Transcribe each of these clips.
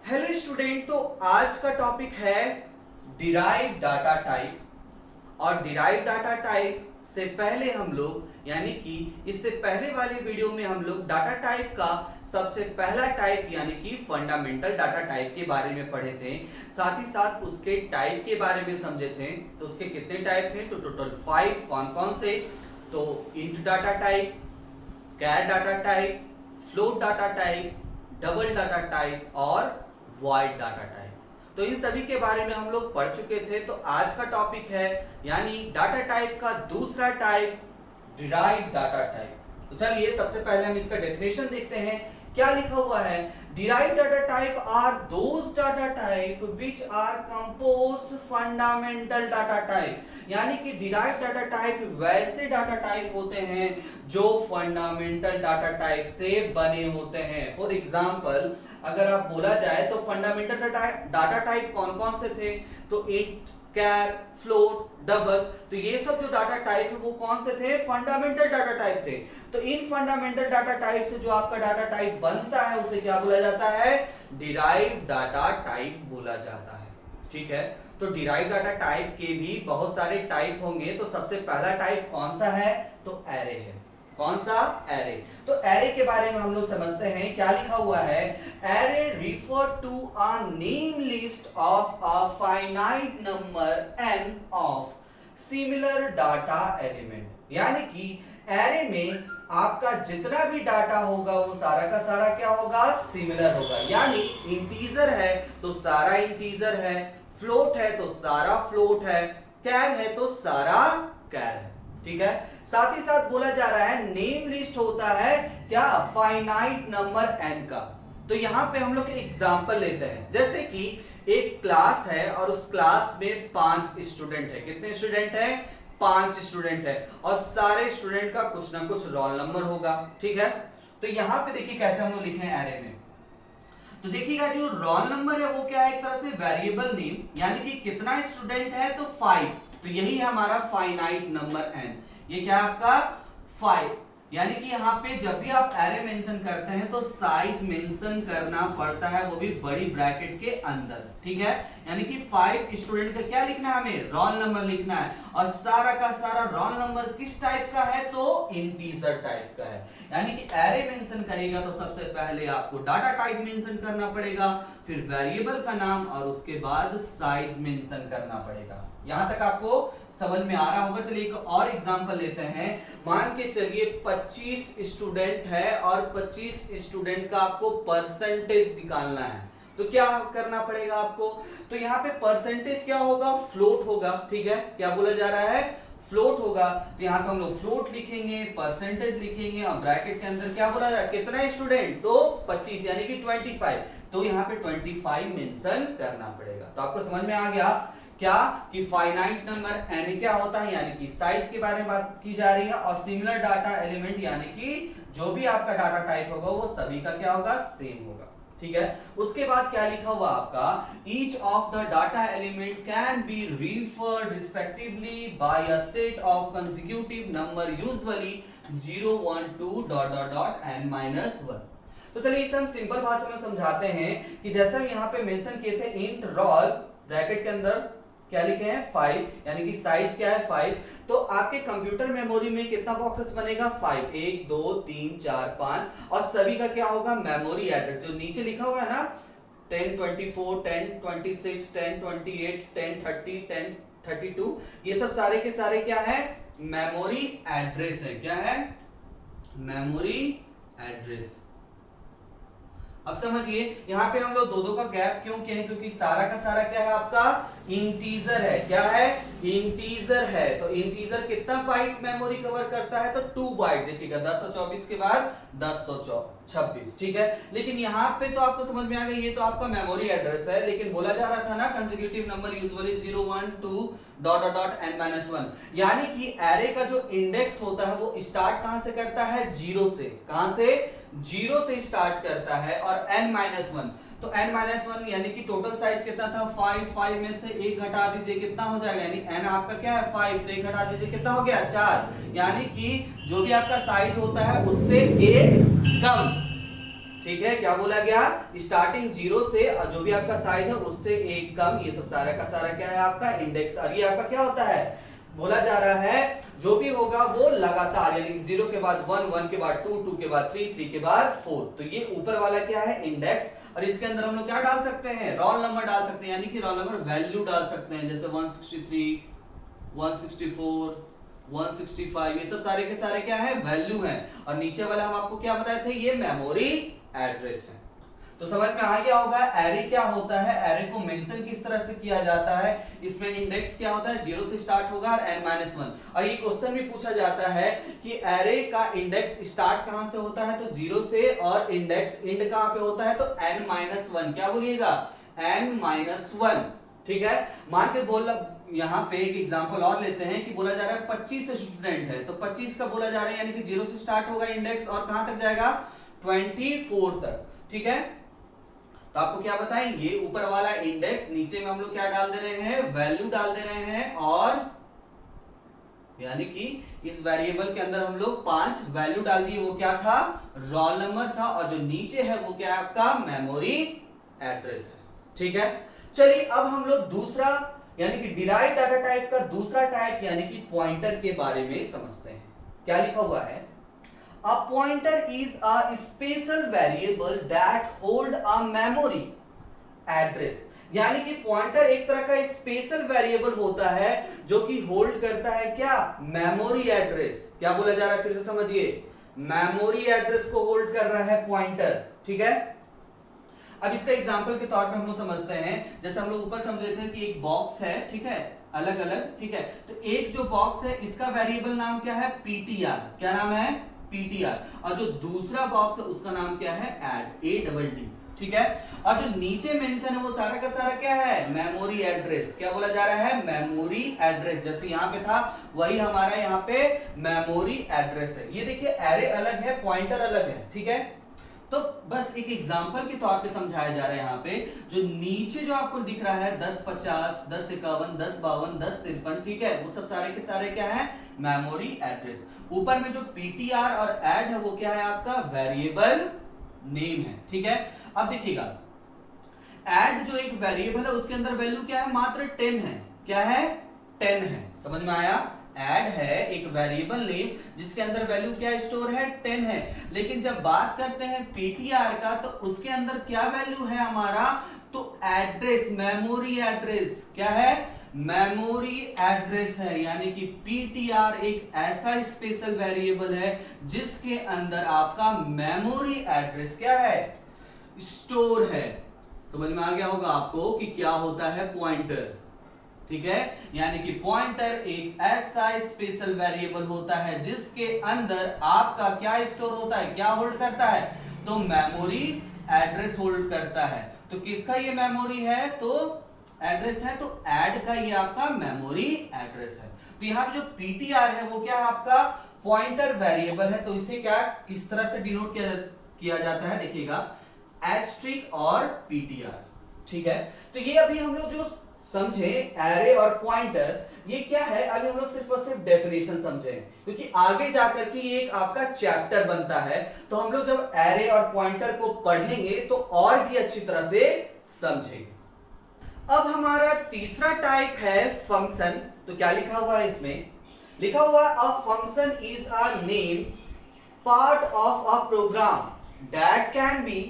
Hello student, तो आज का टॉपिक है डिराइव डाटा टाइप। और डिराइव डाटा टाइप से पहले हम लोग यानी कि इससे पहले वाले वीडियो में हम लोग डाटा टाइप का सबसे पहला टाइप यानी कि फंडामेंटल डाटा टाइप के बारे में पढ़े थे। साथ ही साथ उसके टाइप के बारे में समझे थे। तो उसके कितने टाइप थे? तो टोटल 5। कौन कौन से? तो int data type, char data type, float data type, double data type और वॉइड डाटा टाइप। तो इन सभी के बारे में हम लोग पढ़ चुके थे। तो आज का टॉपिक है यानी डाटा टाइप का दूसरा टाइप डिराइव्ड डाटा टाइप। तो चलिए सबसे पहले हम इसका डेफिनेशन देखते हैं। क्या लिखा हुआ है? Derived data type are those data type which are compose fundamental data type. यानी कि डिराइव्ड डाटा टाइप वैसे डाटा टाइप होते हैं जो फंडामेंटल डाटा टाइप से बने होते हैं। फॉर एग्जांपल अगर आप बोला जाए तो फंडामेंटल डाटा टाइप कौन कौन से थे? तो इंट, कैर, फ्लोट, डबल। तो ये सब जो डाटा टाइप है वो कौन से थे? फंडामेंटल डाटा टाइप थे। तो इन फंडामेंटल डाटा टाइप से जो आपका डाटा टाइप बनता है उसे क्या बोला जाता है? डिराइव्ड डाटा टाइप बोला जाता है। ठीक है, तो डिराइव्ड डाटा टाइप के भी बहुत सारे टाइप होंगे। तो सबसे पहला टाइप कौन सा है? तो एरे है। कौन सा? एरे। तो एरे के बारे में हम लोग समझते हैं। क्या लिखा हुआ है? Array refer to a name list of a finite number n of similar data element. यानी कि एरे में आपका जितना भी डाटा होगा वो सारा का सारा क्या होगा? सिमिलर होगा। यानी इंटीजर है तो सारा इंटीजर है, फ्लोट है तो सारा फ्लोट है, कैर है तो सारा कैर है। ठीक है, साथ ही साथ बोला जा रहा है नेम लिस्ट होता है क्या? फाइनाइट नंबर n का। तो यहां पे हम लोग एग्जांपल लेते हैं। जैसे कि एक क्लास है और उस क्लास में 5 स्टूडेंट है। कितने स्टूडेंट है? 5 स्टूडेंट है और सारे स्टूडेंट का कुछ ना कुछ रोल नंबर होगा। ठीक है, तो यहां पे देखिए कैसे हम लोग लिखे हैं एरे में। तो देखिएगा जो रोल नंबर है वो क्या है? एक तरह से वेरिएबल नेम। यानी कि कितना स्टूडेंट है? तो 5। तो यही है हमारा फाइनाइट नंबर n। ये क्या है आपका? 5। यानी कि यहाँ पे जब भी आप एरे मेंशन करते हैं तो साइज मेंशन करना पड़ता है, वो भी बड़ी ब्रैकेट के अंदर। ठीक है, यानी कि 5 स्टूडेंट का क्या लिखना है? हमें रोल नंबर लिखना है। और सारा का सारा रोल नंबर किस टाइप का है? तो इंटीजर टाइप का है। यानी कि एरे मेंशन करेगा तो सबसे पहले आपको डाटा टाइप मेंशन करना पड़ेगा, फिर वेरिएबल का नाम और उसके बाद साइज मेंशन करना पड़ेगा। यहां तक आपको समझ में आ रहा होगा। चलिए एक और एग्जांपल लेते हैं। मान के चलिए 25 स्टूडेंट है और 25 स्टूडेंट का आपको परसेंटेज निकालना है। तो क्या करना पड़ेगा आपको? तो यहाँ पे परसेंटेज क्या होगा? फ्लोट होगा। ठीक है, क्या बोला जा रहा है? फ्लोट होगा। तो यहाँ पे हम लोग फ्लोट लिखेंगे, परसेंटेज लिखेंगे और ब्रैकेट के अंदर क्या बोला जा रहा है? कितना स्टूडेंट? तो 25 यानी कि 25। तो यहाँ पे 25 मेंशन करना पड़ेगा। तो आपको समझ में आ गया क्या कि फाइनाइट नंबर n क्या होता है? यानी कि साइज के बारे में बात की जा रही है। और सिमिलर डाटा एलिमेंट यानी कि जो भी आपका डाटा टाइप होगा वो सभी का क्या होगा? सेम होगा। ठीक है, उसके बाद क्या लिखा हुआ आपका? Each of the data element can be referred respectively by a set of consecutive number usually 0 1 2 n-1। तो चलिए इसे हम सिंपल भाषा में समझाते हैं कि जैसा हम यहाँ पे मेंशन किए थे इंट रोल ब्रैकेट के अंदर क्या लिखे हैं? 5। यानी कि साइज क्या है? 5। तो आपके कंप्यूटर मेमोरी में कितना बॉक्सेस बनेगा? 5। 1 2 3 4 5 और सभी का क्या होगा? मेमोरी एड्रेस जो नीचे लिखा हुआ है ना, 1024 1026 1028 1030 1032, ये सब सारे के सारे क्या है? मेमोरी एड्रेस है। क्या है? Memory address. अब समझिए यहां पे हम लोग दो का गैप क्यों किए हैं? क्योंकि सारा का सारा क्या है आपका? इंटीजर है। क्या है? इंटीजर है। तो इंटीजर कितना बाइट मेमोरी कवर करता है? तो 2 बाइट। देखिएगा 1024 के बाद 1026। ठीक है, लेकिन यहाँ पे तो आपको समझ में आ गया ये तो आपका मेमोरी एड्रेस है। लेकिन बोला जा रहा था ना कंसेक्यूटिव नंबर यूजुअली 0 1 2 n-1। यानी कि एरे का जो इंडेक्स होता है वो स्टार्ट कहां से करता है? 0 से। कहां से? 0 से स्टार्ट करता है और n-1। तो n-1 यानी कि टोटल साइज कितना था? 5। 5 में से 1 घटा दीजिए, कितना हो जाएगा? यानी n आपका क्या है? 5। तो 1 घटा दीजिए, कितना हो गया? 4। यानी कि जो भी आपका साइज होता है उससे 1 कम। ठीक है, क्या बोला गया, स्टार्टिंग 0 से जो भी आपका साइज है उससे एक कम, ये सब सारा का सारा क्या है आपका इंडेक्स। और ये आपका क्या होता है, बोला जा रहा है जो भी होगा वो लगातार, यानी कि 0 के बाद 1, 1 के बाद 2, 2 के बाद 3, 3 के बाद 4। तो ये ऊपर वाला क्या है, इंडेक्स। और इसके अंदर हम लोग क्या डाल सकते हैं, रोल नंबर डाल सकते हैं, यानी कि रोल नंबर वैल्यू डाल सकते हैं, जैसे 163, 164, 165, ये सब सारे के सारे क्या है, वैल्यू हैं। और नीचे वाला हम आपको क्या बताए थे, ये मेमोरी एड्रेस है। तो समझ में आ गया होगा एरे क्या होता है, एरे को मेंशन किस तरह से किया जाता है। इसमें इंडेक्स क्या होता है, 0 से स्टार्ट होगा और n-1। और ये क्वेश्चन भी पूछा जाता है कि एरे का इंडेक्स स्टार्ट कहां से होता है, तो 0 से, और इंडेक्स एंड कहां पे होता है, तो n-1। क्या बोलिएगा, n-1। ठीक है, मान के बोल, यहाँ पे एक एग्जांपल और लेते हैं कि बोला जा रहा है 25 स्टूडेंट है, तो 25 का बोला जा रहा है, यानी कि 0 से स्टार्ट होगा इंडेक्स और कहां तक जाएगा, 24 तक। ठीक है, तो आपको क्या बताएं, ये ऊपर वाला इंडेक्स, नीचे में हम लोग क्या डाल दे रहे हैं, वैल्यू डाल दे रहे हैं। और यानी कि इस वेरिएबल के अंदर हम लोग 5 वैल्यू डाल दिए, वो क्या था, रोल नंबर था। और जो नीचे है वो क्या है आपका, मेमोरी एड्रेस है। ठीक है, चलिए अब हम लोग दूसरा, यानी कि डिराइव्ड डाटा टाइप का दूसरा टाइप, यानी कि पॉइंटर के बारे में समझते हैं। क्या लिखा हुआ है, A pointer is a special variable that hold a memory address। यानी कि पॉइंटर एक तरह का स्पेशल वेरिएबल होता है जो कि होल्ड करता है क्या, मेमोरी एड्रेस। क्या बोला जा रहा है, फिर से समझिए, मेमोरी एड्रेस को होल्ड कर रहा है पॉइंटर। ठीक है, अब इसका एग्जांपल के तौर पे हम लोग समझते हैं, जैसे हम लोग ऊपर समझे थे कि एक बॉक्स है, ठीक है, अलग अलग। ठीक है, तो एक जो बॉक्स है इसका वेरिएबल नाम क्या है, ptr। क्या नाम है, ptr। और जो दूसरा बॉक्स है उसका नाम क्या है, add। ठीक है, और जो नीचे मेंशन है वो सारा का सारा क्या है, मेमोरी एड्रेस। क्या बोला जा रहा है, मेमोरी एड्रेस। जैसे यहाँ पे था वही हमारा यहाँ पे मेमोरी एड्रेस है। ये देखिए, एरे अलग है, पॉइंटर अलग है। ठीक है, तो बस एक एग्जांपल के तौर पे समझाया जा रहा है। यहाँ पे जो नीचे जो आपको दिख रहा है 1050, 1051, 1052, 1053, ठीक है, वो सब सारे के सारे क्या है, मेमोरी एड्रेस। ऊपर में जो ptr और add है वो क्या है आपका, वेरिएबल नेम है। ठीक है, अब देखिएगा, add जो एक वेरिएबल है उसके अंदर वैल्यू क्या है, मात्र 10 है। क्या है, 10 है। समझ में आया, ऐड है एक वेरिएबल नेम जिसके अंदर वैल्यू क्या स्टोर है, 10 है। लेकिन जब बात करते हैं ptr का, तो उसके अंदर क्या वैल्यू है हमारा, तो एड्रेस, मेमोरी एड्रेस। क्या है, मेमोरी एड्रेस है। यानी कि ptr एक ऐसा स्पेशल वेरिएबल है जिसके अंदर आपका मेमोरी एड्रेस क्या है, स्टोर है। समझ में आ गया होगा आपको कि क्या होता है पॉइंटर। ठीक है, यानी कि पॉइंटर एक ऐसा स्पेशल वेरिएबल होता है जिसके अंदर आपका क्या स्टोर होता है, क्या होल्ड करता है, तो मेमोरी एड्रेस होल्ड करता है। तो किसका ये मेमोरी है, तो एड्रेस है, तो ऐड का ये आपका मेमोरी एड्रेस है। तो यहाँ जो ptr है वो क्या है आपका पॉइंटर वेरिएबल है। तो इसे क्या, किस तरह से डिनोट किया जाता है, देखिएगा, एस्ट्रिक और ptr। ठीक है, तो ये अभी हम लोग जो समझे एरे और पॉइंटर, ये क्या है, अभी हम लोग सिर्फ और सिर्फ डेफिनेशन समझे, क्योंकि आगे जाकर के ये एक आपका चैप्टर बनता है। तो हम लोग जब एरे और पॉइंटर को पढ़ेंगे तो और भी अच्छी तरह से समझेंगे। अब हमारा तीसरा टाइप है फंक्शन। तो क्या लिखा हुआ है इसमें, लिखा हुआ a function is a name part of a program that can be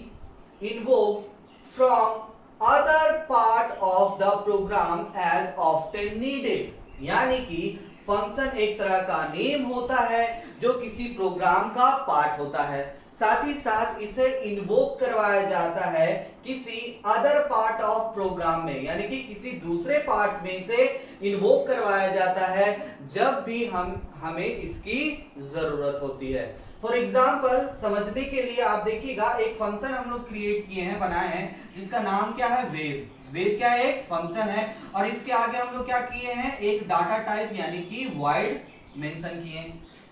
invoked from other part of the program as often needed। यानी कि फंक्शन एक तरह का नेम होता है जो किसी प्रोग्राम का पार्ट होता है, साथ ही साथ इसे इन्वोक करवाया जाता है किसी अदर पार्ट ऑफ प्रोग्राम में, यानी कि किसी दूसरे पार्ट में से इन्वोक करवाया जाता है जब भी हमें इसकी जरूरत होती है। फॉर एग्जाम्पल, समझने के लिए आप देखिएगा, एक फंक्शन हम लोग क्रिएट किए हैं, बनाए हैं, जिसका नाम क्या है, वेव। वेव क्या है, एक फंक्शन है। और इसके आगे हम लोग क्या किए हैं, एक डाटा टाइप यानी कि वॉइड मेंशन किए।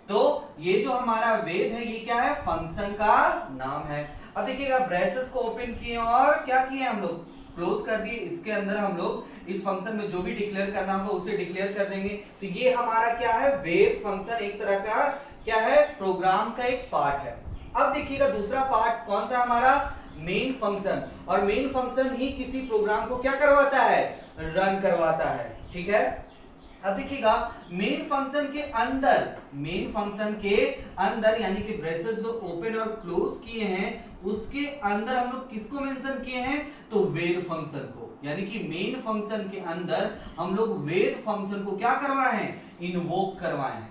तो ये जो हमारा वेव है ये क्या है, फंक्शन का नाम है। अब देखिएगा, ब्रेसेस को ओपन किए और क्या किए हम लोग, क्लोज कर दिए। इसके अंदर हम लोग इस फंक्शन में जो भी डिक्लेयर करना होगा उसे डिक्लेयर कर देंगे। तो ये हमारा क्या है, वेव फंक्शन एक तरह का क्या है, प्रोग्राम का एक पार्ट है। अब देखिएगा दूसरा पार्ट कौन सा हमारा, मेन फंक्शन। और मेन फंक्शन ही किसी प्रोग्राम को क्या करवाता है, रन करवाता है। ठीक है, अब देखिएगा मेन फंक्शन के अंदर यानी कि ब्रेसेस जो ओपन और क्लोज किए हैं उसके अंदर हम लोग किसको मेंशन किए हैं, तो वेद फंक्शन को। यानी कि मेन फंक्शन के अंदर हम लोग वेद फंक्शन को क्या करवाए हैं, इन्वोक करवाए हैं।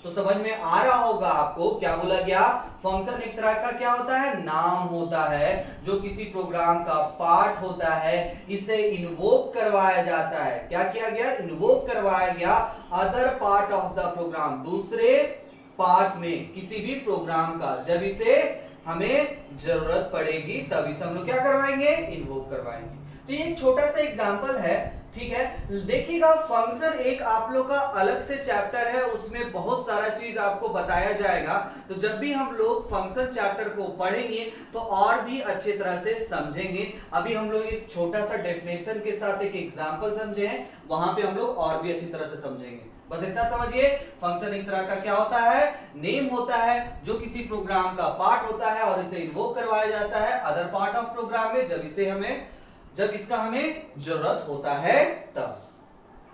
तो समझ में आ रहा होगा आपको क्या बोला गया, फंक्शन एक तरह का क्या होता है, नाम होता है जो किसी प्रोग्राम का पार्ट होता है, इसे इन्वोक करवाया जाता है। क्या किया गया, इन्वोक करवाया गया other part of the program, दूसरे पार्ट में किसी भी प्रोग्राम का, जब इसे हमें जरूरत पड़ेगी तब इसे हम लोग क्या करवाएंगे, इन्वोक करवाएंगे। तो ये एक छोटा सा एग्जांपल है। ठीक है, देखिएगा फंक्शन एक आप लोग का अलग से चैप्टर है, उसमें बहुत सारा चीज आपको बताया जाएगा। तो जब भी हम लोग फंक्शन चैप्टर को पढ़ेंगे तो और भी अच्छी तरह से समझेंगे। अभी हम लोग एक छोटा सा डेफिनेशन के साथ एक एग्जांपल समझे हैं, वहां पे हम लोग और भी अच्छी तरह से समझेंगे। बस इतना समझिए, फंक्शन एक तरह का क्या होता है, नेम होता है जो किसी प्रोग्राम का पार्ट होता है और इसे इन्वोक करवाया जाता है अदर पार्ट ऑफ प्रोग्राम में, जब इसका हमें जरूरत होता है तब।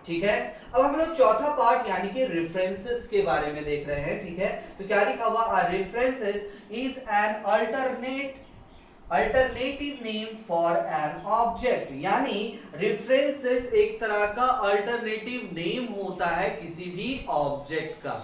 ठीक है, अब हम लोग चौथा पार्ट यानी कि रेफरेंसेस के बारे में देख रहे हैं। ठीक है, तो क्या लिखा हुआ, references is an alternative name for an object. यानी रेफरेंसेस एक तरह का अल्टरनेटिव नेम होता है किसी भी ऑब्जेक्ट का।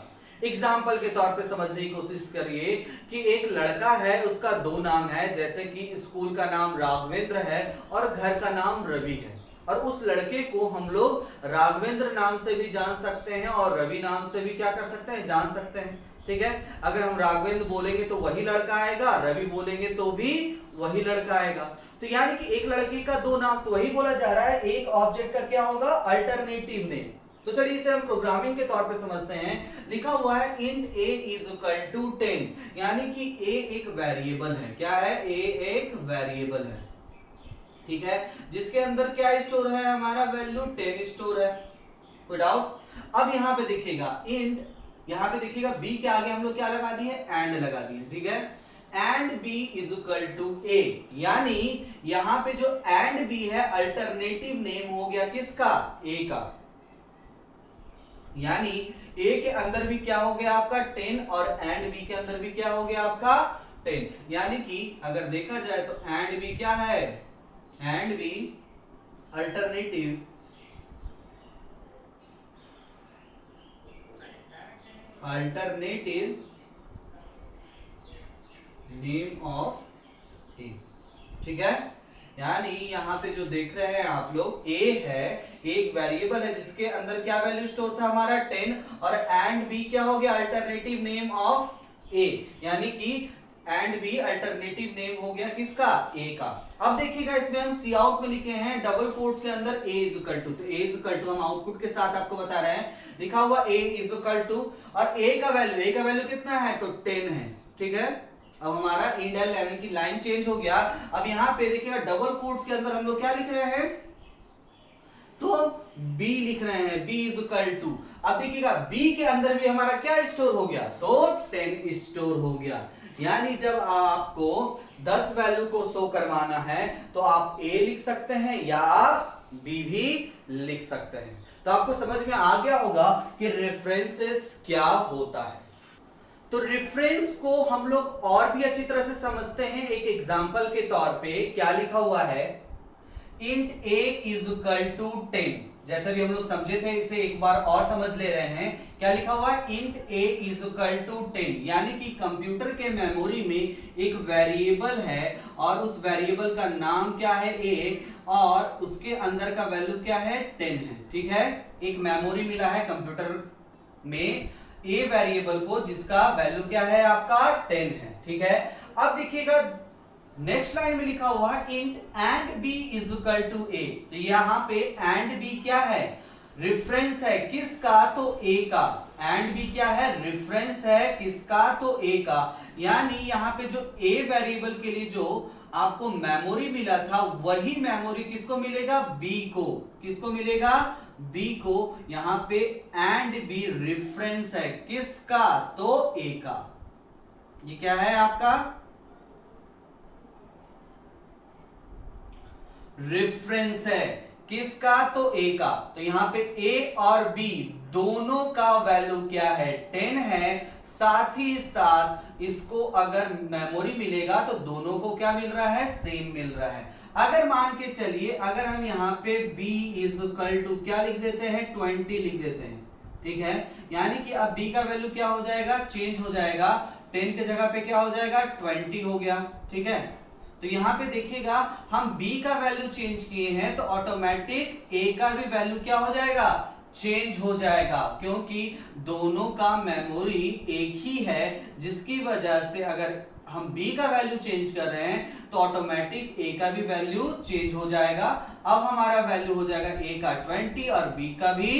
एग्जाम्पल के तौर पे समझने की कोशिश करिए कि एक लड़का है, उसका दो नाम है, जैसे कि स्कूल का नाम राघवेंद्र है और घर का नाम रवि है। और उस लड़के को हम लोग राघवेंद्र नाम से भी जान सकते हैं और रवि नाम से भी क्या कर सकते हैं, जान सकते हैं। ठीक है, अगर हम राघवेंद्र बोलेंगे तो वही लड़का आएगा, रवि बोलेंगे तो भी वही लड़का आएगा। तो यानी कि एक लड़के का दो नाम, तो वही बोला जा रहा है एक ऑब्जेक्ट का क्या होगा, अल्टरनेटिव नेम। तो चलिए इसे हम प्रोग्रामिंग के तौर पे समझते हैं। लिखा हुआ है int a is equal to 10, यानी कि a एक वेरिएबल है। क्या है, a एक वेरिएबल है। ठीक है, जिसके अंदर क्या स्टोर है, हमारा वैल्यू 10 स्टोर है। कोई डाउट? अब यहाँ पे देखिएगा int, यहाँ पे देखिएगा b के आगे हम लोग क्या लगा दिए, एंड लगा दिए। ठीक है, and b is equal to a, यानी यहाँ पे जो एंड b है अल्टरनेटिव नेम हो गया किसका, a का। यानी a के अंदर भी क्या हो गया आपका 10 और एंड b के अंदर भी क्या हो गया आपका 10। यानी कि अगर देखा जाए तो एंड b क्या है, and b alternative name of a। ठीक है, यानी यहाँ पे जो देख रहे हैं आप लोग, a है एक वेरिएबल है जिसके अंदर क्या वैल्यू स्टोर था हमारा 10, और एंड b क्या हो गया, अल्टरनेटिव नेम ऑफ a। यानी कि एंड b अल्टरनेटिव नेम हो गया किसका, a का। अब देखिएगा इसमें हम सी आउट में लिखे हैं डबल कोट्स के अंदर a इज इक्वल टू, तो a इज इक्वल टू हम आउटपुट के साथ आपको बता रहे हैं, लिखा हुआ a इज इक्वल टू, और a का वैल्यू कितना है, तो 10 है। ठीक है, अब हमारा इंडेल यानी कि लाइन चेंज हो गया। अब यहाँ पे देखिएगा डबल कोट्स के अंदर हम लोग क्या लिख रहे हैं, तो b लिख रहे हैं, b इज इक्वल टू। अब देखिएगा b के अंदर भी हमारा क्या स्टोर हो गया, तो 10 स्टोर हो गया। यानी जब आपको 10 वैल्यू को शो करवाना है तो आप a लिख सकते हैं या आप b भी लिख सकते हैं। तो आपको समझ में आ गया होगा कि रेफरेंसेस क्या होता है। तो रेफरेंस को हम लोग और भी अच्छी तरह से समझते हैं एक एग्जांपल के तौर पे। क्या लिखा हुआ है, int a is equal to 10, जैसे भी हम लोग समझे थे इसे एक बार और समझ ले रहे हैं। क्या लिखा हुआ है, int a is equal to 10, यानी कि कंप्यूटर के मेमोरी में एक वेरिएबल है और उस वेरिएबल का नाम क्या है a, और उसके अंदर का वैल्यू क्या है 10 है। ठीक है, एक मेमोरी मिला है कंप्यूटर में a वेरिएबल को जिसका वैल्यू क्या है आपका 10 है। ठीक है, अब देखिएगा नेक्स्ट लाइन में लिखा हुआ है int and b is equal to a, तो यहां पे and b क्या है, रेफरेंस है किसका, तो a का। and b क्या है, रेफरेंस है किसका, तो a का। यानी यहां पे जो a वेरिएबल के लिए जो आपको मेमोरी मिला था वही मेमोरी किसको मिलेगा, b को। किसको मिलेगा, b को। यहां पे and b रेफरेंस है किसका, तो a का। ये क्या है आपका रेफरेंस है, किसका, तो ए का। तो यहां पे ए और बी दोनों का वैल्यू क्या है, 10 है। साथ ही साथ इसको अगर मेमोरी मिलेगा तो दोनों को क्या मिल रहा है, सेम मिल रहा है। अगर मान के चलिए, अगर हम यहां पे b इज इक्वल टू क्या लिख देते हैं, 20 लिख देते हैं, ठीक है। यानी कि अब b का वैल्यू क्या हो जाएगा, चेंज हो जाएगा। 10 की जगह पे क्या हो जाएगा, 20 हो गया, ठीक है। तो यहां पे देखिएगा हम b का वैल्यू चेंज किए हैं तो ऑटोमेटिक a का भी वैल्यू क्या हो जाएगा, चेंज हो जाएगा, क्योंकि दोनों का मेमोरी एक ही है, जिसकी वजह से अगर हम b का वैल्यू चेंज कर रहे हैं तो ऑटोमेटिक a का भी वैल्यू चेंज हो जाएगा। अब हमारा वैल्यू हो जाएगा a का 20 और b का भी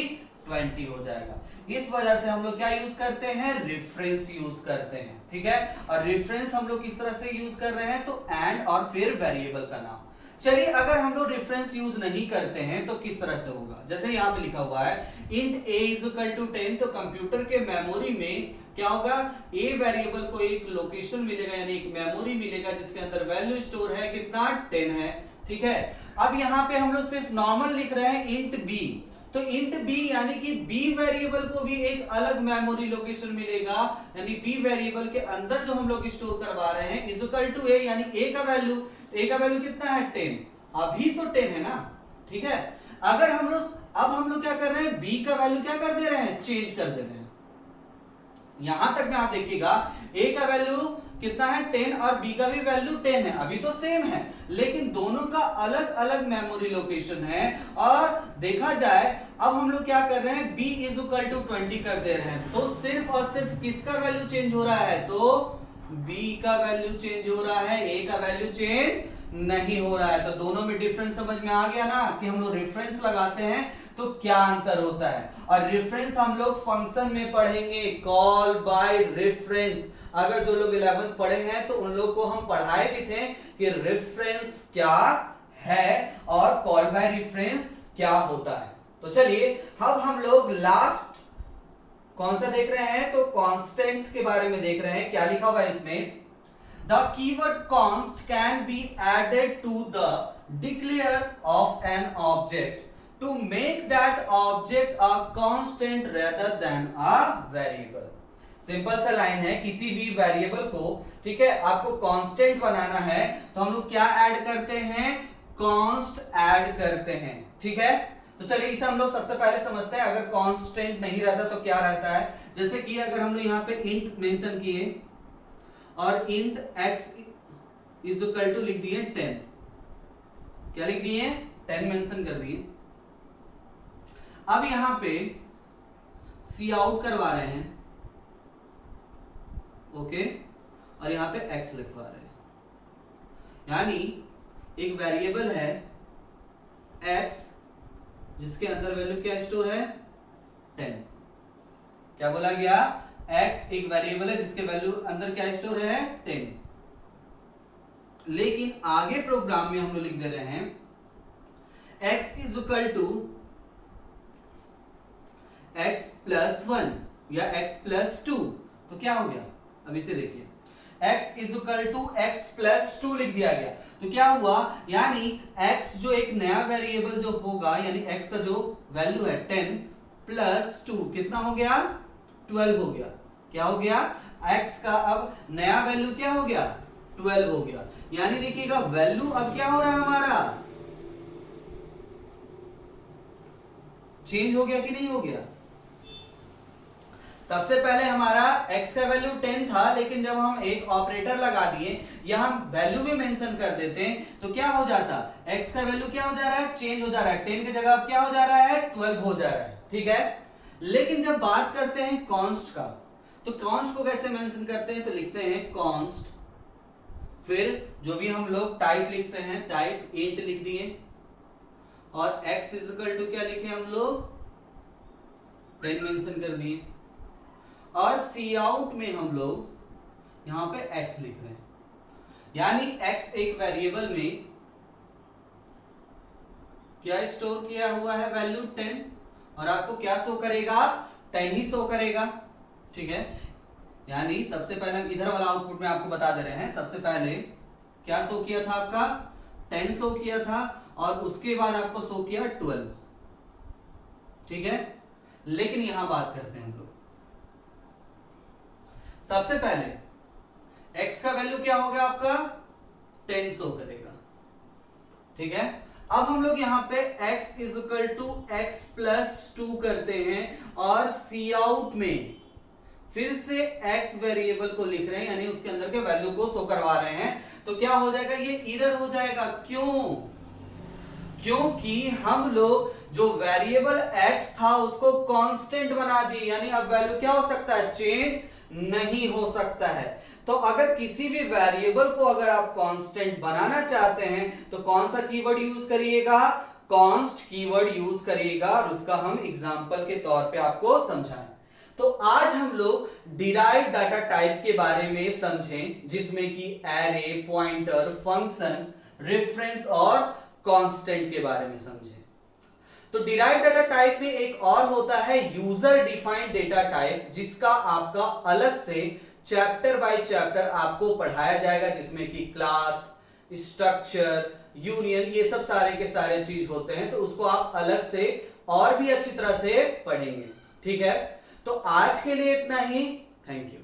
20 हो जाएगा। इस वजह से हम लोग क्या यूज करते हैं, रेफरेंस यूज करते हैं, ठीक है। और रेफरेंस हम लोग किस तरह से यूज कर रहे हैं, तो एंड और फिर वेरिएबल का नाम। चलिए अगर हम लोग रेफरेंस यूज नहीं करते हैं तो किस तरह से होगा, जैसे यहाँ पे लिखा हुआ है int a is equal to 10, तो कंप्यूटर के मेमोरी में क्या होगा, a वेरिएबल को एक लोकेशन मिलेगा, यानी एक मेमोरी मिलेगा जिसके अंदर वैल्यू स्टोर है, कितना, 10 है, ठीक है। अब यहाँ पे हम लोग सिर्फ नॉर्मल लिख रहे हैं int b, तो int b यानी कि b वेरिएबल को भी एक अलग मेमोरी लोकेशन मिलेगा, यानी b वेरिएबल के अंदर जो हम लोग स्टोर करवा रहे हैं इज इक्वल टू a, यानी a का वैल्यू, a का वैल्यू कितना है, 10, अभी तो 10 है ना, ठीक है। अगर हम लोग अब हम लोग क्या कर रहे हैं, b का वैल्यू क्या कर दे रहे हैं, चेंज कर दे रहे हैं। यहां तक में आप देखिएगा a का वैल्यू कितना है, 10, और b का भी वैल्यू 10 है, अभी तो सेम है, लेकिन दोनों का अलग अलग मेमोरी लोकेशन है। और देखा जाए अब हम लोग क्या कर रहे हैं, b इज इक्वल टू 20 कर दे रहे हैं, तो सिर्फ और सिर्फ किसका वैल्यू चेंज हो रहा है, तो b का वैल्यू चेंज हो रहा है, a का वैल्यू चेंज नहीं हो रहा है। तो दोनों में डिफरेंस समझ में आ गया ना, कि हम लोग रेफरेंस लगाते हैं तो क्या अंतर होता है। और रेफरेंस हम लोग फंक्शन में पढ़ेंगे, कॉल बाय रेफरेंस। अगर जो लोग 11th पढ़े हैं तो उन लोग को हम पढ़ाए भी थे कि रेफरेंस क्या है और कॉल बाय रेफरेंस क्या होता है। तो चलिए अब हम लोग लास्ट कौन सा देख रहे हैं, तो कॉन्स्टेंट्स के बारे में देख रहे हैं। क्या लिखा हुआ है इसमें, the keyword const can be added to the declare of an object to make that object a constant rather than a variable। Simple सा लाइन है, किसी भी वेरिएबल को, ठीक है, आपको कांस्टेंट बनाना है तो हम लोग क्या ऐड करते हैं, कॉन्स्ट ऐड करते हैं, ठीक है। तो चलिए इसे हम लोग सबसे पहले समझते हैं, अगर कांस्टेंट नहीं रहता तो क्या रहता है। जैसे कि अगर हम लोग यहाँ पे इंट मेंशन किए और int x is equal to लिख दिए 10, क्या लिख दिए, 10 मेंशन कर दिए। अब यहां पे सी आउट करवा रहे हैं, ओके, और यहां पे x लिखवा रहे हैं, यानी एक वेरिएबल है x जिसके अंदर वैल्यू क्या स्टोर है, 10। क्या बोला गया, x एक वेरिएबल है जिसके वैल्यू अंदर क्या स्टोर है, 10। लेकिन आगे प्रोग्राम में हम लोग लिख दे रहे हैं x is equal to x plus 1 या x प्लस 2, तो क्या हो गया, अब इसे देखिए, x is equal to x plus 2 लिख दिया गया, तो क्या हुआ, यानी x जो एक नया वेरिएबल जो होगा, यानी x का जो वैल्यू है 10 प्लस 2 कितना हो गया, 12 हो गया। क्या हो गया, x का अब नया वैल्यू क्या हो गया, 12 हो गया। यानी देखिएगा वैल्यू अब क्या हो रहा है, हमारा चेंज हो गया कि नहीं हो गया। सबसे पहले हमारा x का वैल्यू 10 था, लेकिन जब हम एक ऑपरेटर लगा दिए या हम वैल्यू भी मेंशन कर देते हैं तो क्या हो जाता, x का वैल्यू क्या हो जा रहा है, चेंज हो जा रहा है, 10 की जगह अब क्या हो जा रहा है, 12 हो जा रहा है, ठीक है। लेकिन जब बात करते हैं कॉन्स्ट का, तो कॉन्स्ट को कैसे मेंशन करते हैं, तो लिखते हैं कॉन्स्ट, फिर जो भी हम लोग टाइप लिखते हैं, टाइप इंट लिख दिए, और x इज इक्वल टू क्या लिखे हम लोग, 10 मेंशन कर दिए, और सी आउट में हम लोग यहां पे x लिख रहे हैं, यानी x एक वेरिएबल में क्या स्टोर किया हुआ है, वैल्यू 10, और आपको क्या शो करेगा, 10 ही शो करेगा, ठीक है। यानी सबसे पहले हम इधर वाला आउटपुट में आपको बता दे रहे हैं, सबसे पहले क्या शो किया था आपका 10 शो किया था और उसके बाद आपको शो किया 12, ठीक है। लेकिन यहां बात करते हैं हम लोग, सबसे पहले x का वैल्यू क्या होगा आपका 10 शो करेगा, ठीक है। अब हम लोग यहां पे x is equal to x plus 2 करते हैं और सी आउट में फिर से x वेरिएबल को लिख रहे हैं, यानी उसके अंदर के वैल्यू को शो करवा रहे हैं, तो क्या हो जाएगा, ये एरर हो जाएगा। क्यों? क्योंकि हम लोग जो वेरिएबल x था उसको कांस्टेंट बना दिए, यानी अब वैल्यू क्या हो सकता है, चेंज नहीं हो सकता है। तो अगर किसी भी वेरिएबल को अगर आप कांस्टेंट बनाना चाहते हैं तो कौन सा कीवर्ड यूज करिएगा, कांस्ट कीवर्ड यूज करिएगा, और उसका हम एग्जांपल के तौर पे आपको समझाएं। तो आज हम लोग डिराइव्ड डाटा टाइप के बारे में समझें, जिसमें कि एरे, पॉइंटर, फंक्शन, रेफरेंस और कांस्टेंट के बारे में समझें। तो डिराइव्ड डाटा टाइप में एक और होता है यूजर डिफाइंड डेटा टाइप, जिसका आपका अलग से चैप्टर बाय चैप्टर आपको पढ़ाया जाएगा, जिसमें कि क्लास, स्ट्रक्चर, यूनियन, ये सब सारे के सारे चीज होते हैं, तो उसको आप अलग से और भी अच्छी तरह से पढ़ेंगे, ठीक है। तो आज के लिए इतना ही, थैंक यू।